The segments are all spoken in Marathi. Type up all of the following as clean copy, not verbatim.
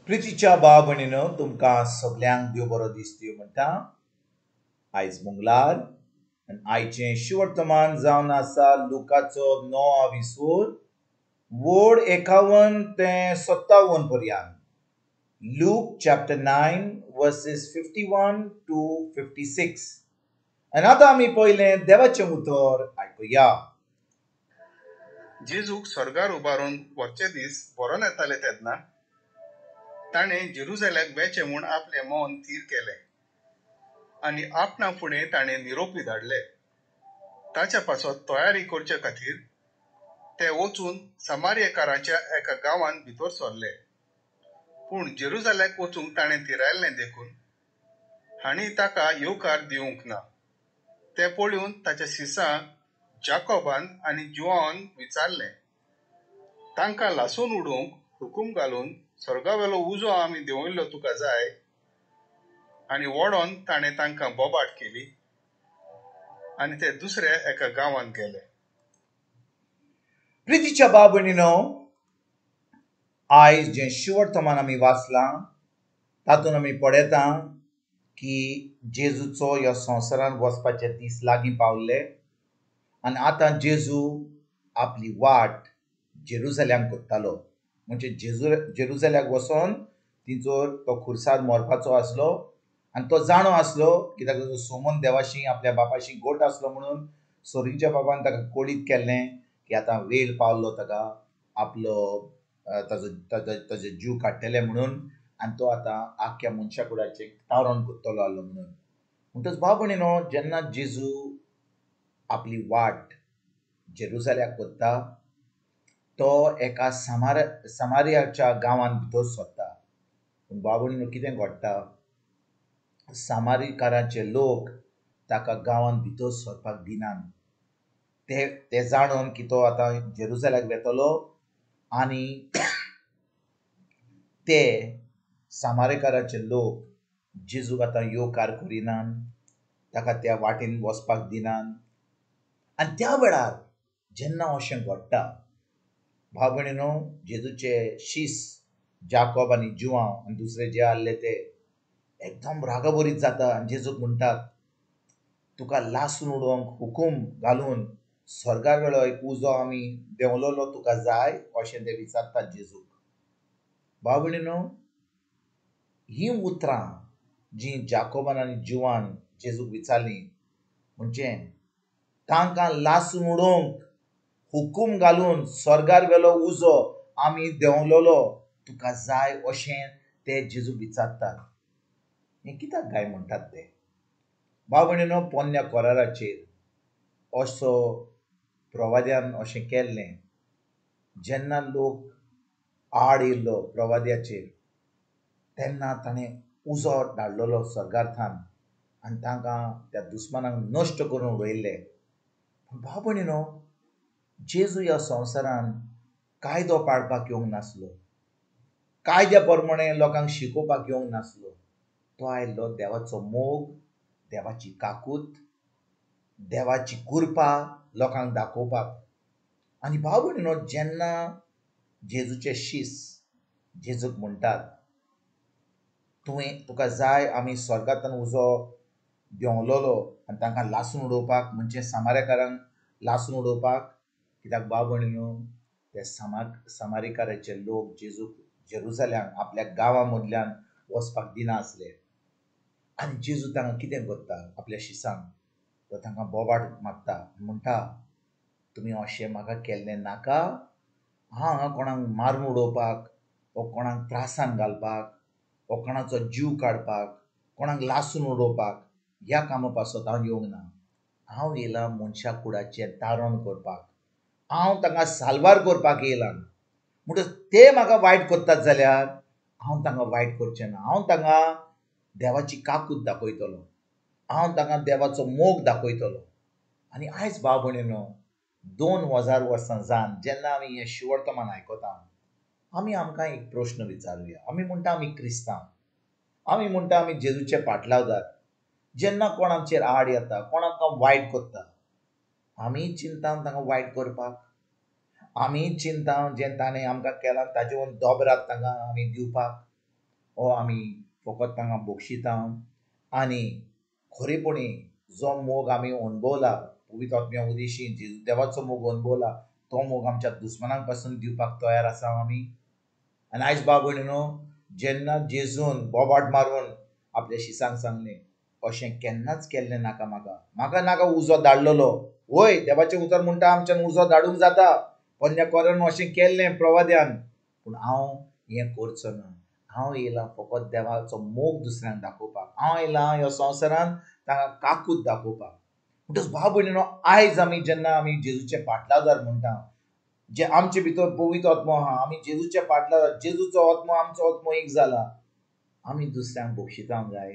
प्रितीच्या भाव भयणीनो, तुमकां सगल्यांक देव बरो दीस दिवं म्हणटा. आयज मंगळार आनी आयचें शिवर्तमान जावन आसा लुकाचो 9 विसवोर वोड 51 ते 57 पर्यंत. Luke chapter 9 verses 51 to 56. आनी आतां आमी पयलें देवाचें उतर आयकुया. जेजूक स्वर्गार उबारून वरचे दीस बरोन येताले तेन्ना ताणें जेरुसलेमाक वेचें म्हूण आपलें मौन थीर केलें आनी आपणा फुडें ताणें निरोपी धाडले. ताच्या पासत तयारी करचे खातीर ते वचून समारियेकारांच्या एका गांवांत भितर सरले. पूण जेरुसलेमाक वचूंक ताणें थिरायल्लें देखून हांणी ताका येवकार दिवंक ना. ते पळोवन ताच्या शिसांक जाकोबान आनी जुआन विचारलें. तांकां लासून उडोवंक हुकूम घालून स्वर्गावेलो उजो आमी देंवयल्लो तुका जाय? आनी वडोन ताणें तांकां बोबाट केली आनी ते दुसऱ्या एका गांवांत गेले. प्रितीच्या भाव भयणीनो, आयज जें शिवर्तमान आमी वाचलां तातूंत आमी पळयता की जेजूचो ह्या संवसारांत वचपाचे दीस लागीं पावल्ले आनी आतां जेजू आपली वाट जेरुसलेमाक कोत्तालो. म्हणजे जेरुसलेमाक वचोन थिंचोर तो खुर्सार मरपाचो आसलो आनी तो जाणो आसलो कित्याक ताजो सोमन देवाशी आपल्या बापाशी गोट आसलो म्हणून सोरीच्या बाबान ताका कळीत केल्लें की आतां वेळ पावल्लो ताका आपलो ताजो जीव काडटले म्हणून आनी तो आतां आख्ख्या मनशा कुळाचें तारण कोत्तलो आसलो म्हणून. म्हणटच भाव भयणीनो, जेन्ना जेजू आपली वाट जेरुसलेमाक कोत्ता तो एका समारियाच्या गांवांत भितर सरता. पूण भाव भयणीनो, कितें घडटा? समारीकारांचे लोक ताका गांवांत भितर सरपाक दिनात. ते जाणून की तो आतां जेरुसलेमाक वेतलो आनी ते समारीकाराचे लोक जेजूक आतां येवकार करिनात, ताका त्या वाटेन वचपाक दिनात. आनी त्या वेळार जेन्ना अशें घडटा, भाव भयणीनो, जेजूचे शिस जाकोब आनी जुआंव आनी दुसरे जे आहले ते एकदम रागाबरीत जाता आनी जेजूक म्हणटात, तुका लासून उडोवंक हुकूम घालून स्वर्गार वेलो एक उजो आमी देंवलोलो तुका जाय? अशें ते विचारतात जेजूक. भाव भयणीनो, हीं उतरां जीं जाकोबान आनी जुआन जेजूक विचारलीं म्हणजे तांकां लासून उडोवंक हुकूम घालून स्वर्गार वेलो उजो आमी देंवलोलो तुका जाय अशें ते जेजूक विचारतात. हें कित्याक काय म्हणटात ते? भाव भयणीनो, पोन्न्या कोराराचेर असो प्रवाद्यान अशें केल्लें. जेन्ना लोक आड येयल्लो प्रवाद्याचेर तेन्ना ताणें उजो धाडलोलो स्वर्गार्थान आनी तांकां त्या दुस्मानांक नश्ट करून उडयल्ले. पूण भाव भयणीनो, जेजू ह्या संवसारांत कायदो पाळपाक येवंक नासलो, कायद्या प्रमाणें लोकांक शिकोवपाक येवंक नासलो. तो आयिल्लो देवाचो मोग, देवाची काकूट, देवाची कृपा लोकांक दाखोवपाक. आनी भाव भयणीनो, जेन्ना जेजूचे शिस जेजूक म्हणटात, तुका जाय आमी स्वर्गांतल्यान उजो देंवलोलो आनी तांकां लासून उडोवपाक, म्हणजे समारियेकारांक लासून उडोवपाक. कित्याक भाव भयणीनो, ते समारियेकाराचे लोक जेजूक जेरुसलेमाक आपल्या गांवां मदल्यान वचपाक दिनासले. आनी जेजू तांकां कितें करता? आपल्या शिसांक तो तांकां बोबाट मागता, म्हणटा, तुमी अशें म्हाका केल्लें नाका. हांव हांगा कोणाक मारून उडोवपाक वो कोणाक त्रासान घालपाक वो कोणाचो जीव काडपाक, कोणाक लासून उडोवपाक ह्या कामा पासत हांव येवंक ना. हांव येयलां मनशा कुळाचें तारण करपाक. हांव तांकां साल्वार करपाक येयलां. म्हणटच ते म्हाका वायट कोत्तात जाल्यार हांव तांकां वायट करचें ना. हांव तांकां देवाची काकूट दाखयतलो, हांव तांकां देवाचो मोग दाखयतलो. आनी आयज भाव भयणीनो, 2000 वर्सां जावन जेन्ना आमी हें शिवर्तमान आयकता, आमी आमकां एक प्रश्न विचारुया. आमी म्हणटा आमी क्रिस्तांव, आमी म्हणटा आमी जेजूचे पाटलावदार. जेन्ना कोण आमचेर आड येता, कोण आमकां वायट कोत्ता, आमी चिंताव तांकां वायट करपाक? आमी चिंताव जें ताणें आमकां केलां ताजे वयर दोबराक तांकां आमी दिवपाक? हो आमी फकत तांकां बक्षिता आनी खरेपणी जो मोग आमी अणभवला पवित्र आत्म्या उदेशी देवाचो मोग अणभवला तो मोग आमच्या दुस्मनां पासून दिवपाक तयार आसा आमी. आनी आयज बाब भयणीनो, जेन्ना जेजून बोबाट मारून आपल्या शिसांक सांगलें अशें केन्नाच केल्लें नाका म्हाका नाका उजो धाडलेलो. वय देवाचें उतर म्हणटा आमच्यान उजो धाडूंक जाता, पोरण्या कोरान अशें केल्लें प्रवाद्यान, पूण हांव हें करचो ना. हांव येयलां फकत देवाचो मोग दुसऱ्यांक दाखोवपाक. हांव येयलां ह्या संवसारांत तांकां काकूट दाखोवपाक. म्हणटच भाव भयणीनो, आयज आमी जेन्ना आमी जेजूचे पाटलादार म्हणटा, जे आमचे भितर पवित्र आत्मो आहा, आमी जेजूचे पाटलादार, जेजूचो आत्मो आमचो आत्मो एक जाला. आमी दुसऱ्यांक बक्षितांक जाय,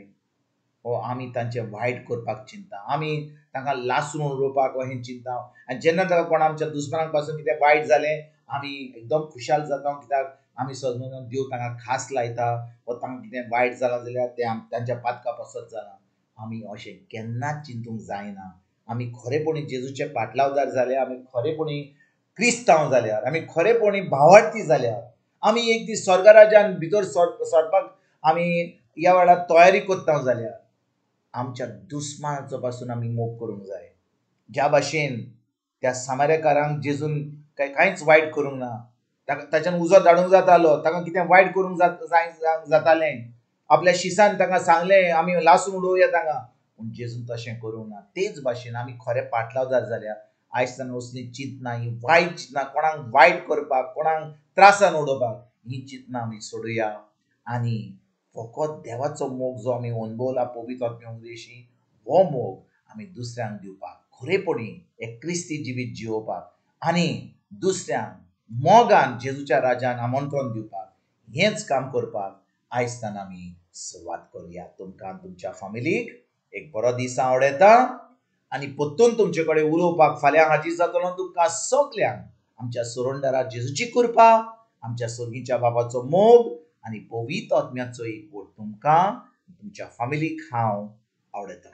हो आमी तांचे वायट करपाक चिंता, आमी तांकां लासून उडोवपाक अशें चिंता. आनी जेन्ना ताका कोण आमच्या दुस्मनांक पासून कितें वायट जालें आमी एकदम खुशाल जाता, कित्याक आमी सगळें देव तांकां खास लायता, वा तांकां कितें वायट जालां जाल्यार तें तांच्या पातका पसत जालां. आमी अशें केन्नाच चिंतूंक जायना. आमी खरेपणी जेजूचे पाटलावदार जाले, आमी खरेपणी क्रिस्तांव जाल्यार, आमी खरेपणी भावार्थी जाल्यार, आमी एक दीस स्वर्ग राज्यान भितर सरपाक आमी ह्या वेळार तयारी करता जाल्यार आमच्या दुस्मानाचो पासून आमी मोग करूंक जाय. ज्या भाशेन त्या सामारेकारांक जेजून कांयच वायट करूंक ना, ताच्यान उजो धाडूंक जातालो, ताका कितें वायट करूंक जातालें, आपल्या शिसान ताका सांगलें आमी लासून उडोवया तांकां, पूण जेजून तशें करूंक ना. तेच भाशेन आमी खरे पाटलावदार जाल्यार आयज तान असली चिंतना, ही वायट चिंतना, कोणाक वायट करपाक, कोणाक त्रासान उडोवपाक, ही चिंतना आमी सोडुया आनी फकत देवाचो मोग जो आमी अणभवला पवित्र आत्म्या उदेशी, हो मोग आमी दुसऱ्यांक दिवपाक, खरेपणी एक क्रिस्ती जिवीत जिवोवपाक आनी दुसऱ्यांक मोगान जेजूच्या राज्यान आमंत्रण दिवपाक, हेंच काम करपाक आयज तान आमी सुरवात करुया. तुमकां तुमच्या फॅमिलीक एक बरो दीस आवडेता आनी परतून तुमचे कडेन उलोवपाक फाल्यां हाजीर जातलो. तुमकां सगल्यांक आमच्या सुरोंडरा जेजूची कृपा, आमच्या सर्गीच्या बाबाचो मोग आनी पवित्र आत्म्याचो एक बोट तुमकां तुमच्या फॅमिलीक हांव आवडयता.